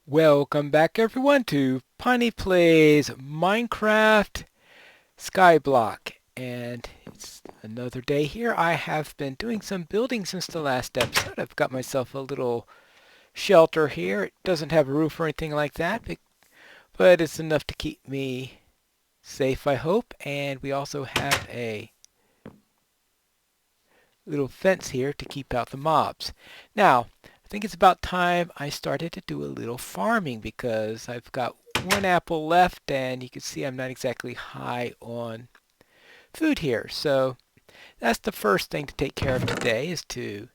Welcome back everyone to Piney Plays Minecraft SkyBlock. And it's another day here. I have been doing some building since the last episode. I've got myself a little shelter here. It doesn't have a roof or anything like that, but it's enough to keep me safe, I hope. And we also have a little fence here to keep out the mobs. Now, I think it's about time I started to do a little farming because I've got one apple left and you can see I'm not exactly high on food here. So that's the first thing to take care of today is to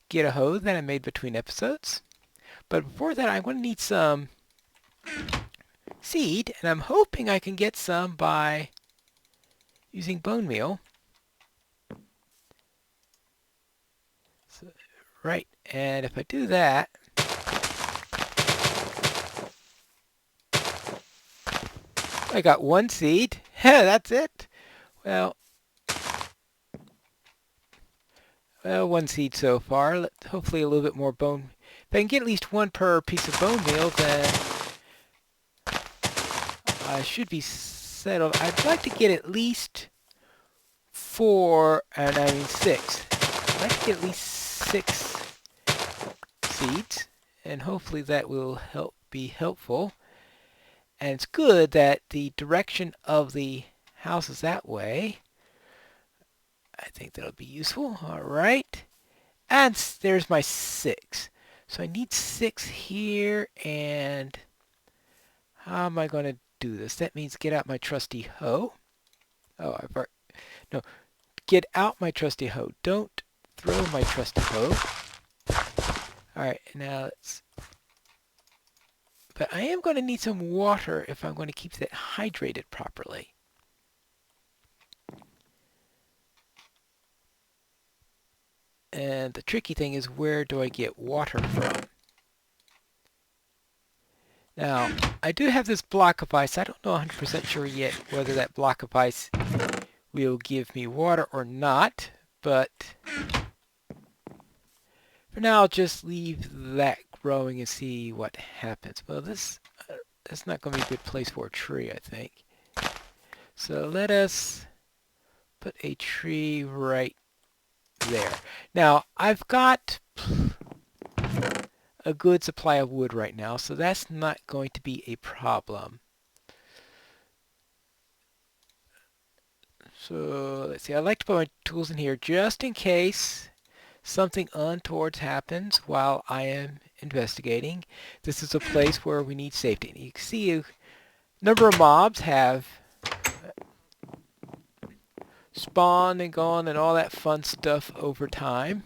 get a hoe that I made between episodes. But before that, I'm going to need some seed, and I'm hoping I can get some by using bone meal. So, right, and if I do that, I got one seed. That's it. Well, one seed so far. Hopefully a little bit more bone. If I can get at least one per piece of bone meal, then I should be settled. I'd like to get at least four, and I mean six. I'd like to get at least 6 seeds, and hopefully that will be helpful. And it's good that the direction of the house is that way. I think that'll be useful. All right. And there's my 6. So I need 6 here, and how am I going to do this? That means get out my trusty hoe. Oh, no, get out my trusty hoe. Don't throw my trusty hoe. All right, now but I am going to need some water if I'm going to keep that hydrated properly. And the tricky thing is, where do I get water from? Now, I do have this block of ice. I don't know 100% sure yet whether that block of ice will give me water or not, but for now I'll just leave that growing and see what happens. Well, that's not going to be a good place for a tree, I think. So let us put a tree right there. Now, I've got a good supply of wood right now, so that's not going to be a problem. So let's see, I like to put my tools in here just in case something untoward happens while I am investigating. This is a place where we need safety. And you can see a number of mobs have spawned and gone and all that fun stuff over time.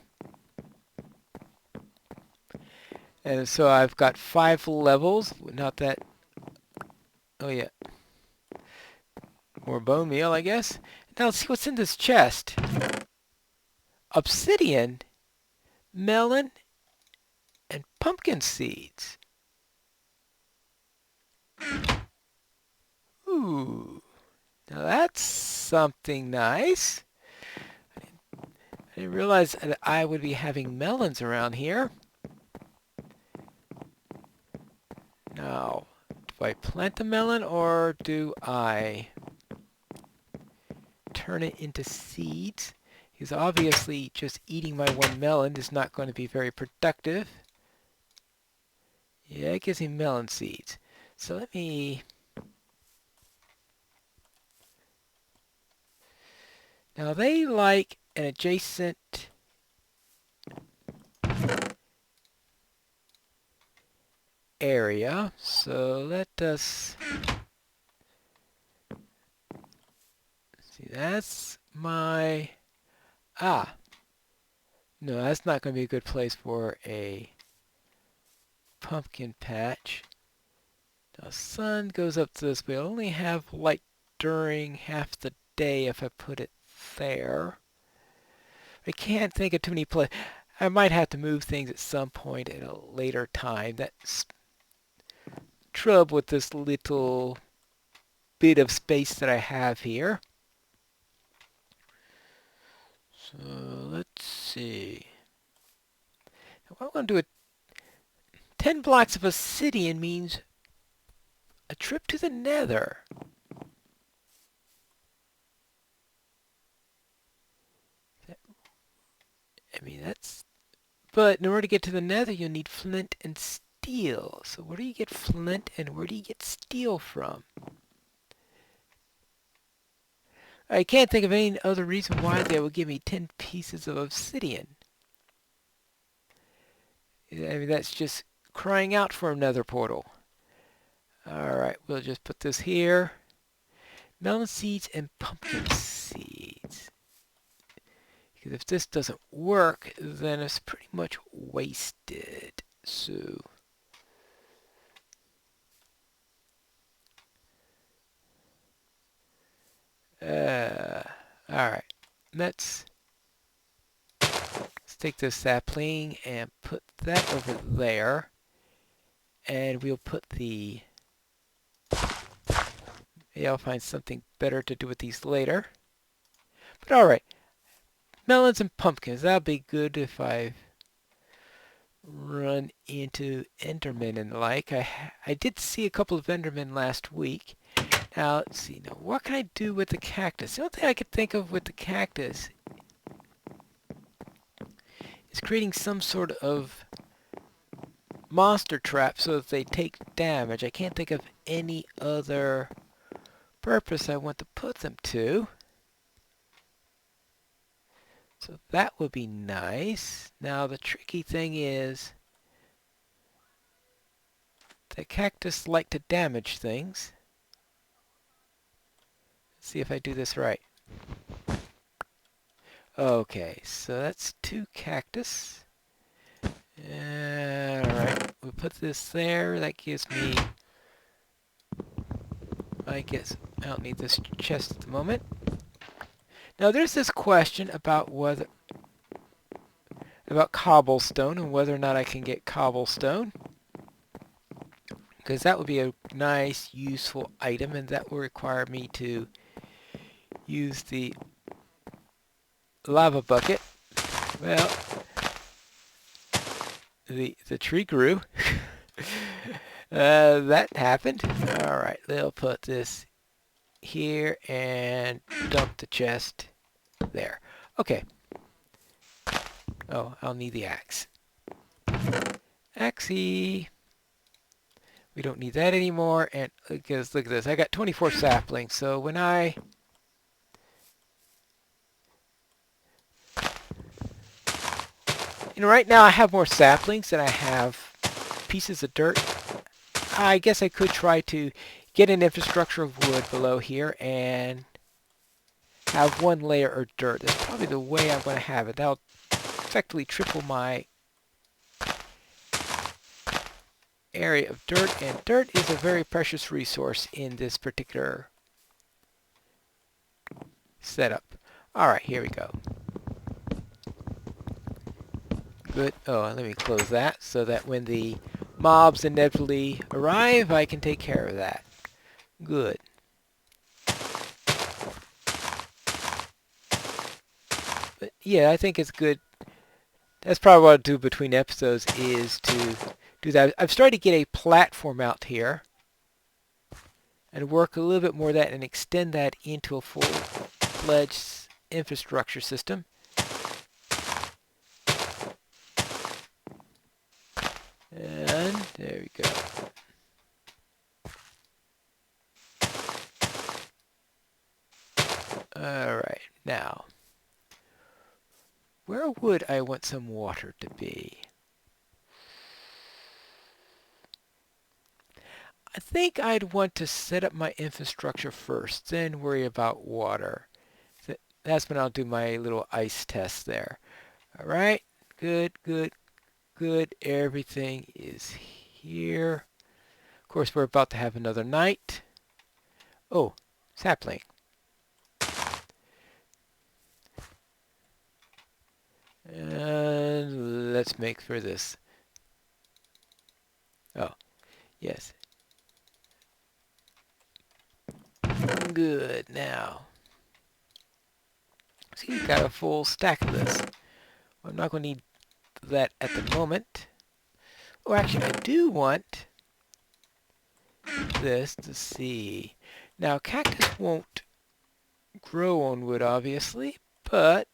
And so I've got 5 levels. Not that... Oh yeah. More bone meal, I guess. Now let's see what's in this chest. Obsidian, melon, and pumpkin seeds. Ooh. Now that's something nice. I didn't realize that I would be having melons around here. Now, do I plant the melon or do I turn it into seeds? Because obviously just eating my one melon is not going to be very productive. Yeah, it gives me melon seeds. So let me... Now they like an adjacent area, so let us see. That's my no, that's not going to be a good place for a pumpkin patch. Now sun goes up this way. I only have light during half the day if I put it there. I can't think of too many places. I might have to move things at some point at a later time. That's trouble with this little bit of space that I have here. So let's see. Now, what I'm going to do 10 blocks of obsidian means a trip to the nether. I mean, that's... But in order to get to the nether, you'll need flint and steel. So where do you get flint and where do you get steel from? I can't think of any other reason why they would give me 10 pieces of obsidian. I mean, that's just crying out for another portal. Alright, we'll just put this here. Melon seeds and pumpkin seeds. Because if this doesn't work, then it's pretty much wasted. So... alright. Let's take this sapling and put that over there. And we'll put the... maybe I'll find something better to do with these later. But alright. Melons and pumpkins. That'll be good if I run into Endermen and the like. I did see a couple of Endermen last week. Now, let's see. Now, what can I do with the cactus? The only thing I could think of with the cactus is creating some sort of monster trap so that they take damage. I can't think of any other purpose I want to put them to. So that would be nice. Now the tricky thing is the cactus like to damage things. Let's see if I do this right. Okay, so that's 2 cactus. Alright, we'll put this there. That gives me... I guess I don't need this chest at the moment. Now there's this question about cobblestone and whether or not I can get cobblestone. Because that would be a nice, useful item, and that will require me to use the lava bucket. Well, the tree grew. That happened. Alright, they'll put this here and dump the chest there. Okay. Oh, I'll need the axe. Axey. We don't need that anymore. And because look at this, I got 24 saplings. So when I right now I have more saplings than I have pieces of dirt. I guess I could try to get an infrastructure of wood below here and have 1 layer of dirt. That's probably the way I'm going to have it. That'll effectively triple my area of dirt, and dirt is a very precious resource in this particular setup. Alright, here we go. Good. Oh, let me close that so that when the mobs inevitably arrive, I can take care of that. Good. But yeah, I think it's good. That's probably what I'll do between episodes is to do that. I've started to get a platform out here and work a little bit more of that and extend that into a full-fledged infrastructure system. And there we go. Alright, now, where would I want some water to be? I think I'd want to set up my infrastructure first, then worry about water. That's when I'll do my little ice test there. Alright, good, good, good. Everything is here. Of course, we're about to have another night. Oh, sapling. And let's make for this. Oh, yes. Good, now. See, we've got a full stack of this. I'm not going to need that at the moment. Oh, actually, I do want this to see. Now, cactus won't grow on wood, obviously, but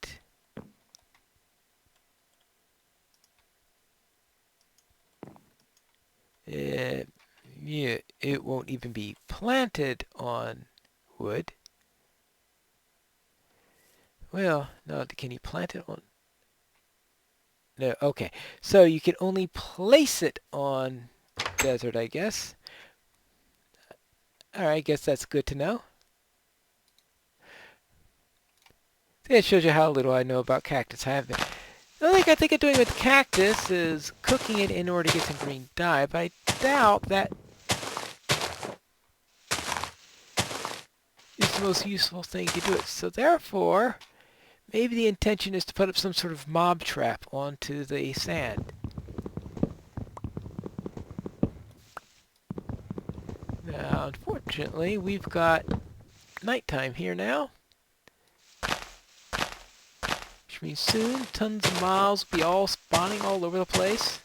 yeah, it won't even be planted on wood. Well, no, can you plant it on? No, okay. So you can only place it on desert, I guess. Alright, I guess that's good to know. It shows you how little I know about cactus. I haven't. The only thing I think of doing with cactus is cooking it in order to get some green dye, but I doubt that is the most useful thing to do it. So therefore, maybe the intention is to put up some sort of mob trap onto the sand. Now, unfortunately, we've got nighttime here now, which means soon tons of mobs will be all spawning all over the place.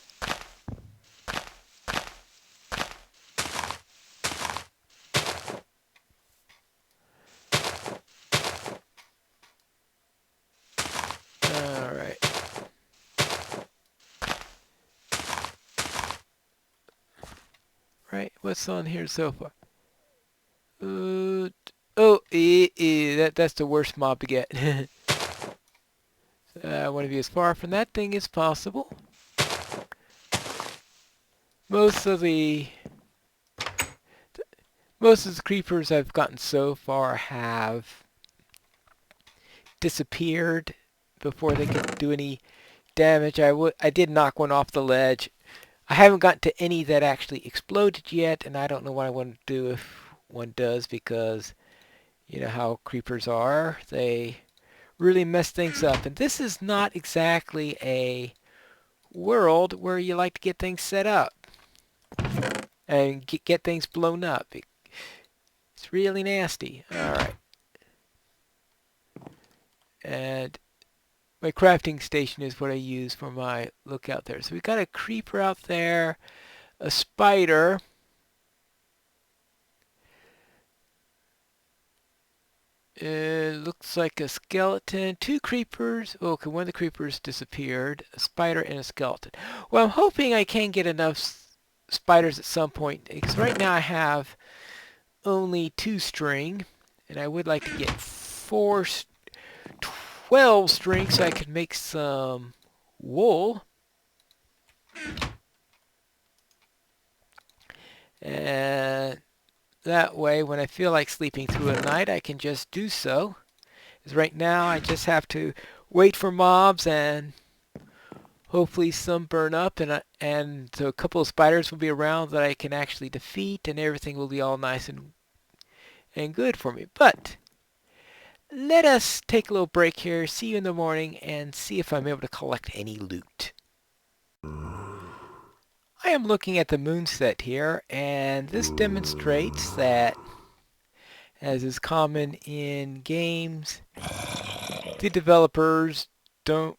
Alright. Right, what's on here so far? That's the worst mob to get. I want to be as far from that thing as possible. Most of the creepers I've gotten so far have disappeared before they could do any damage. I did knock one off the ledge. I haven't gotten to any that actually exploded yet, and I don't know what I want to do if one does, because you know how creepers are. They really mess things up. And this is not exactly a world where you like to get things set up and get things blown up. It's really nasty. Alright. And my crafting station is what I use for my lookout there. So we got a creeper out there, a spider. It looks like a skeleton, two creepers. Okay, one of the creepers disappeared. A spider and a skeleton. Well, I'm hoping I can get enough spiders at some point, because right now I have only 2 string, and I would like to get 12 string so I could make some wool. And that way, when I feel like sleeping through a night, I can just do so. Because right now, I just have to wait for mobs, and hopefully some burn up, and so a couple of spiders will be around that I can actually defeat, and everything will be all nice and good for me. But let us take a little break here, see you in the morning, and see if I'm able to collect any loot. I am looking at the moon set here, and this demonstrates that, as is common in games, the developers don't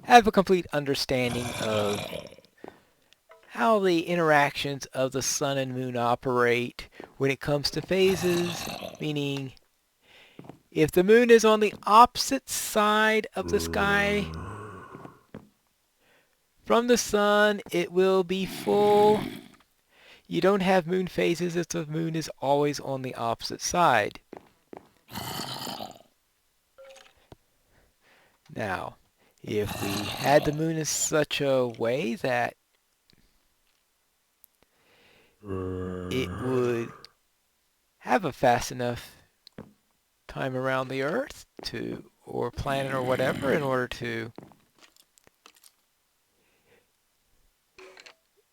have a complete understanding of how the interactions of the sun and moon operate when it comes to phases, meaning if the moon is on the opposite side of the sky from the sun, it will be full. You don't have moon phases if the moon is always on the opposite side. Now, if we had the moon in such a way that it would have a fast enough time around the Earth or planet or whatever in order to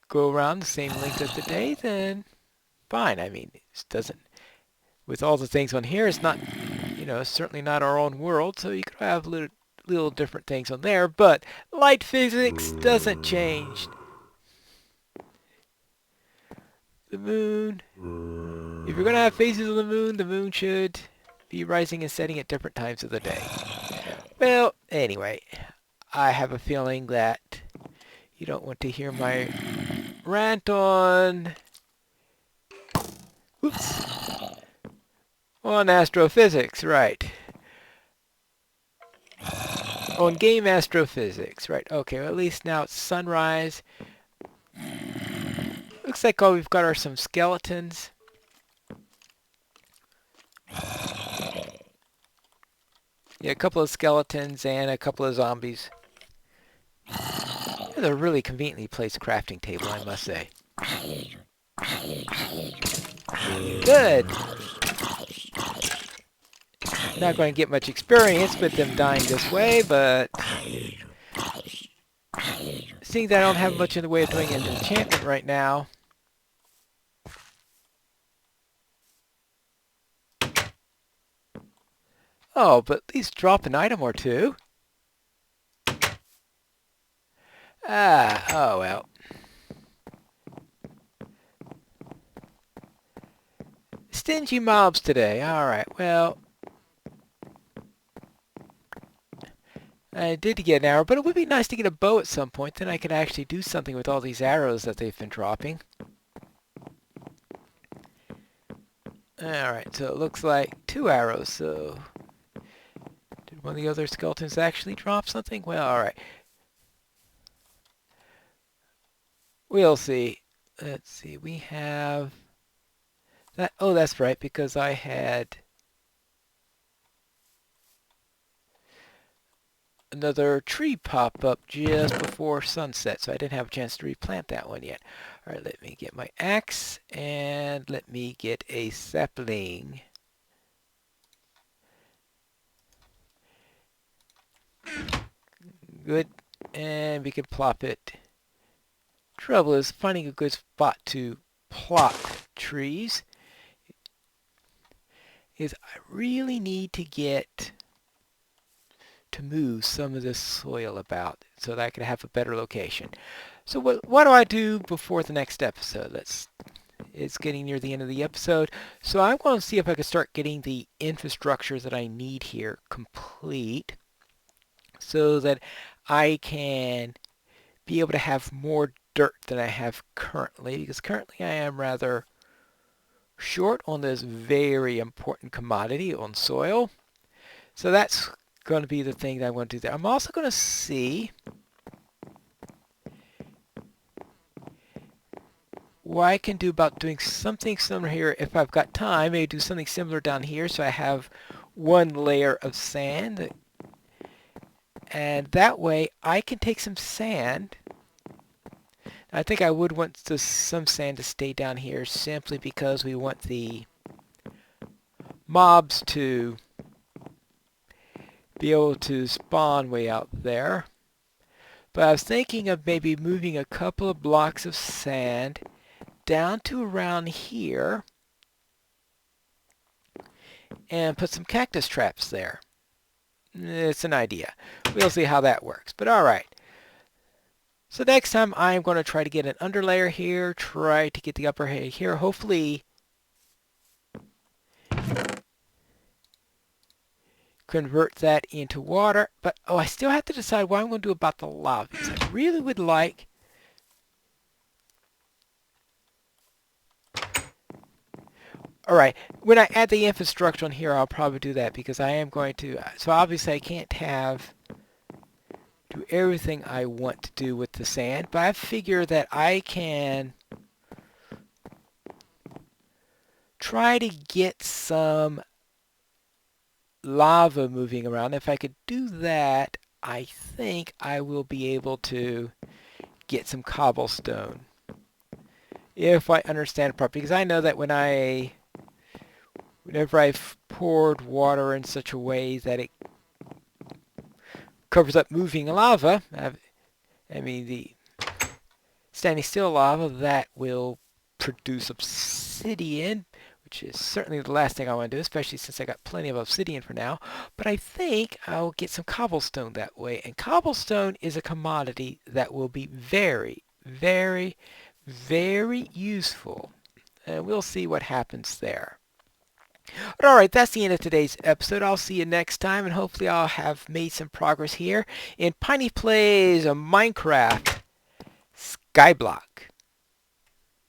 go around the same length of the day, then fine. I mean, it doesn't, with all the things on here, it's not, it's certainly not our own world, so you could have little different things on there, but light physics doesn't change. The moon, if you're going to have phases of the moon should be rising and setting at different times of the day. Well, anyway, I have a feeling that You don't want to hear my rant on... Oops. On astrophysics, right. On game astrophysics, right. Okay, well, at least now it's sunrise. Looks like all we've got are some skeletons. Yeah, a couple of skeletons and a couple of zombies. It's a really conveniently placed crafting table, I must say. Good. Not going to get much experience with them dying this way, but seeing that I don't have much in the way of doing an enchantment right now. Oh, but at least drop an item or two. Ah, oh well. Stingy mobs today. Alright, well. I did get an arrow, but it would be nice to get a bow at some point. Then I could actually do something with all these arrows that they've been dropping. Alright, so it looks like 2 arrows, so... Did one of the other skeletons actually drop something? Well, alright. We'll see. Let's see, we have... that. Oh, that's right, because I had... another tree pop up just before sunset, so I didn't have a chance to replant that one yet. Alright, let me get my axe, and let me get a sapling. Good, and we can plop it. Trouble is finding a good spot to plot trees. Is I really need to get to move some of this soil about so that I can have a better location. So what do I do before the next episode? It's getting near the end of the episode, so I'm going to see if I can start getting the infrastructure that I need here complete so that I can be able to have more dirt than I have currently, because currently I am rather short on this very important commodity on soil. So that's going to be the thing that I'm going to do there. I'm also going to see what I can do about doing something similar here if I've got time. Maybe do something similar down here so I have one layer of sand. And that way I can take some sand. I think I would want some sand to stay down here simply because we want the mobs to be able to spawn way out there. But I was thinking of maybe moving a couple of blocks of sand down to around here and put some cactus traps there. It's an idea. We'll see how that works. But alright. So next time I'm going to try to get an underlayer here, try to get the upper here. Hopefully convert that into water. But I still have to decide what I'm going to do about the lava. Because I really would like alright, when I add the infrastructure on here, I'll probably do that because I am going to, so obviously I can't do everything I want to do with the sand, but I figure that I can try to get some lava moving around. If I could do that, I think I will be able to get some cobblestone. If I understand it properly, because I know that whenever I've poured water in such a way that it covers up moving lava, I mean the standing still lava, that will produce obsidian, which is certainly the last thing I want to do, especially since I got plenty of obsidian for now. But I think I'll get some cobblestone that way, and cobblestone is a commodity that will be very, very, very useful, and we'll see what happens there. But alright, that's the end of today's episode. I'll see you next time, and hopefully I'll have made some progress here in Piney Plays Minecraft. SkyBlock.